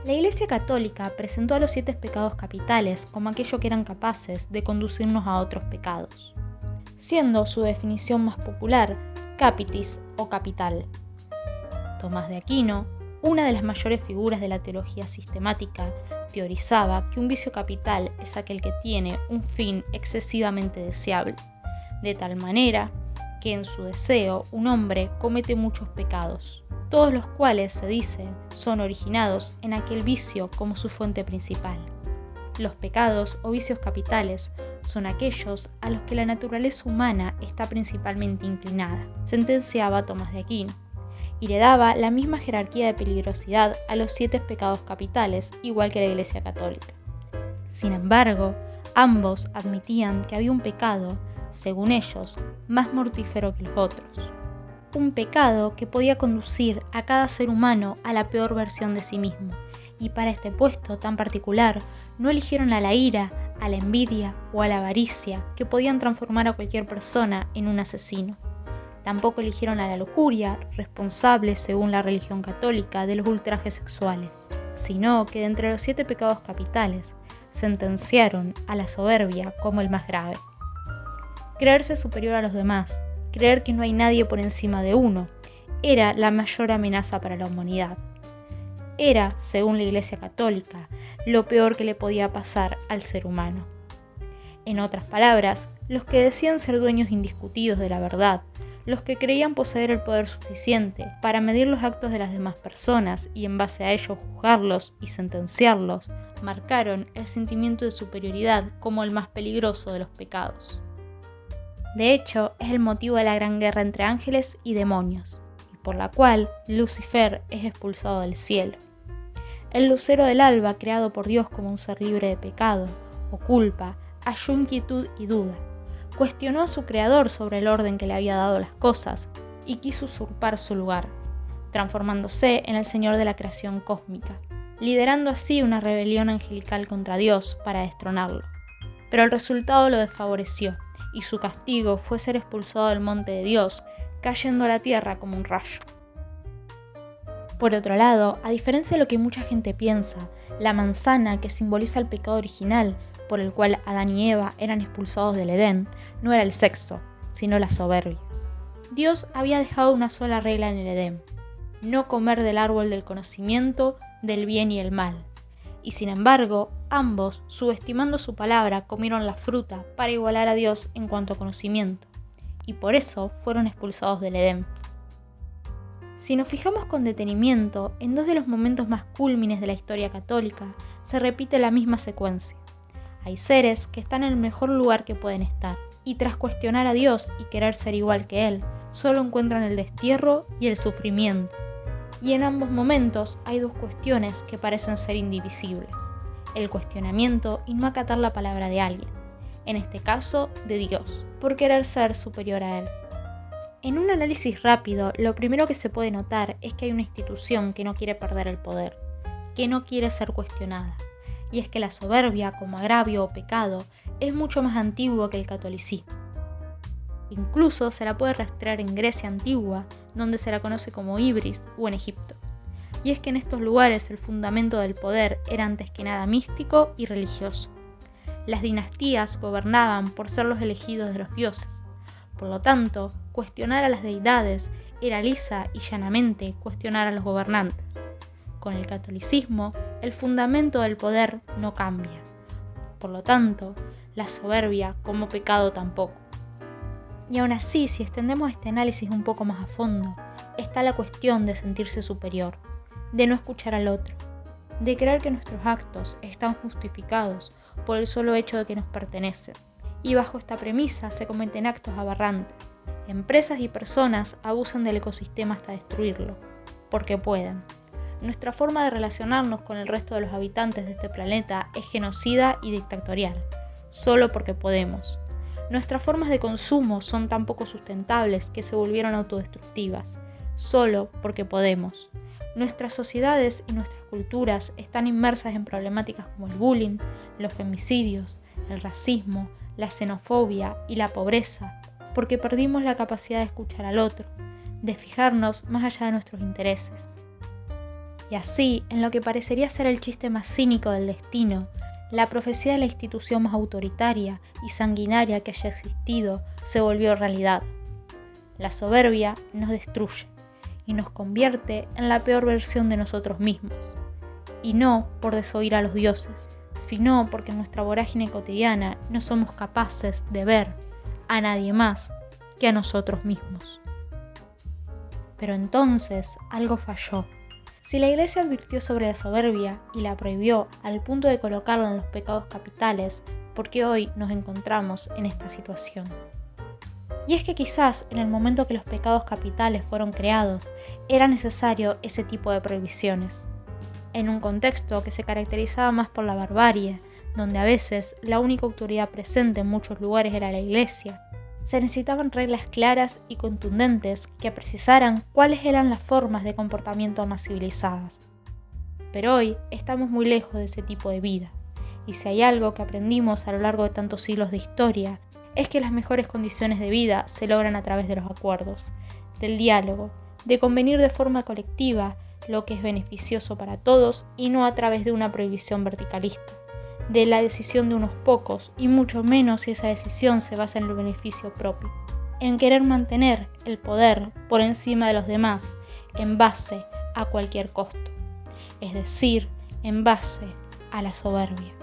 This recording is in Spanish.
La Iglesia Católica presentó a los 7 pecados capitales como aquello que eran capaces de conducirnos a otros pecados, siendo su definición más popular capitis o capital. Tomás de Aquino, una de las mayores figuras de la teología sistemática, teorizaba que un vicio capital es aquel que tiene un fin excesivamente deseable, de tal manera que en su deseo un hombre comete muchos pecados, todos los cuales, se dice, son originados en aquel vicio como su fuente principal. Los pecados o vicios capitales son aquellos a los que la naturaleza humana está principalmente inclinada, sentenciaba Tomás de Aquino, y le daba la misma jerarquía de peligrosidad a los 7 pecados capitales, igual que la Iglesia Católica. Sin embargo, ambos admitían que había un pecado, según ellos, más mortífero que los otros. Un pecado que podía conducir a cada ser humano a la peor versión de sí mismo, y para este puesto tan particular no eligieron a la ira, a la envidia o a la avaricia, que podían transformar a cualquier persona en un asesino. Tampoco eligieron a la lujuria, responsable, según la religión católica, de los ultrajes sexuales, sino que de entre los 7 pecados capitales sentenciaron a la soberbia como el más grave. Creerse superior a los demás, creer que no hay nadie por encima de uno, era la mayor amenaza para la humanidad. Era, según la Iglesia Católica, lo peor que le podía pasar al ser humano. En otras palabras, los que decían ser dueños indiscutidos de la verdad, los que creían poseer el poder suficiente para medir los actos de las demás personas y en base a ello juzgarlos y sentenciarlos, marcaron el sentimiento de superioridad como el más peligroso de los pecados. De hecho, es el motivo de la gran guerra entre ángeles y demonios, y por la cual Lucifer es expulsado del cielo. El lucero del alba, creado por Dios como un ser libre de pecado o culpa, halló inquietud y duda. Cuestionó a su creador sobre el orden que le había dado las cosas y quiso usurpar su lugar, transformándose en el señor de la creación cósmica, liderando así una rebelión angelical contra Dios para destronarlo. Pero el resultado lo desfavoreció y su castigo fue ser expulsado del monte de Dios, cayendo a la tierra como un rayo. Por otro lado, a diferencia de lo que mucha gente piensa, la manzana que simboliza el pecado original por el cual Adán y Eva eran expulsados del Edén, no era el sexo, sino la soberbia. Dios había dejado una sola regla en el Edén: no comer del árbol del conocimiento del bien y el mal. Y sin embargo, ambos, subestimando su palabra, comieron la fruta para igualar a Dios en cuanto a conocimiento, y por eso fueron expulsados del Edén. Si nos fijamos con detenimiento, en 2 de los momentos más cúlmines de la historia católica, se repite la misma secuencia. Hay seres que están en el mejor lugar que pueden estar, y tras cuestionar a Dios y querer ser igual que Él, solo encuentran el destierro y el sufrimiento. Y en ambos momentos hay 2 cuestiones que parecen ser indivisibles: el cuestionamiento y no acatar la palabra de alguien, en este caso de Dios, por querer ser superior a Él. En un análisis rápido, lo primero que se puede notar es que hay una institución que no quiere perder el poder, que no quiere ser cuestionada, y es que la soberbia como agravio o pecado es mucho más antiguo que el catolicismo. Incluso se la puede rastrear en Grecia antigua, donde se la conoce como Ibris, o en Egipto. Y es que en estos lugares el fundamento del poder era antes que nada místico y religioso. Las dinastías gobernaban por ser los elegidos de los dioses. Por lo tanto, cuestionar a las deidades era lisa y llanamente cuestionar a los gobernantes. Con el catolicismo, el fundamento del poder no cambia. Por lo tanto, la soberbia como pecado tampoco. Y aún así, si extendemos este análisis un poco más a fondo, está la cuestión de sentirse superior, de no escuchar al otro, de creer que nuestros actos están justificados por el solo hecho de que nos pertenecen. Y bajo esta premisa se cometen actos aberrantes. Empresas y personas abusan del ecosistema hasta destruirlo, porque pueden. Nuestra forma de relacionarnos con el resto de los habitantes de este planeta es genocida y dictatorial, solo porque podemos. Nuestras formas de consumo son tan poco sustentables que se volvieron autodestructivas, solo porque podemos. Nuestras sociedades y nuestras culturas están inmersas en problemáticas como el bullying, los femicidios, el racismo, la xenofobia y la pobreza, porque perdimos la capacidad de escuchar al otro, de fijarnos más allá de nuestros intereses. Y así, en lo que parecería ser el chiste más cínico del destino, la profecía de la institución más autoritaria y sanguinaria que haya existido se volvió realidad. La soberbia nos destruye y nos convierte en la peor versión de nosotros mismos. Y no por desoír a los dioses, sino porque en nuestra vorágine cotidiana no somos capaces de ver a nadie más que a nosotros mismos. Pero entonces algo falló. Si la Iglesia advirtió sobre la soberbia y la prohibió al punto de colocarla en los pecados capitales, ¿por qué hoy nos encontramos en esta situación? Y es que quizás en el momento que los pecados capitales fueron creados, era necesario ese tipo de prohibiciones. En un contexto que se caracterizaba más por la barbarie, donde a veces la única autoridad presente en muchos lugares era la Iglesia, se necesitaban reglas claras y contundentes que precisaran cuáles eran las formas de comportamiento más civilizadas. Pero hoy estamos muy lejos de ese tipo de vida, y si hay algo que aprendimos a lo largo de tantos siglos de historia, es que las mejores condiciones de vida se logran a través de los acuerdos, del diálogo, de convenir de forma colectiva lo que es beneficioso para todos y no a través de una prohibición verticalista, de la decisión de unos pocos y mucho menos si esa decisión se basa en el beneficio propio, en querer mantener el poder por encima de los demás en base a cualquier costo, es decir, en base a la soberbia.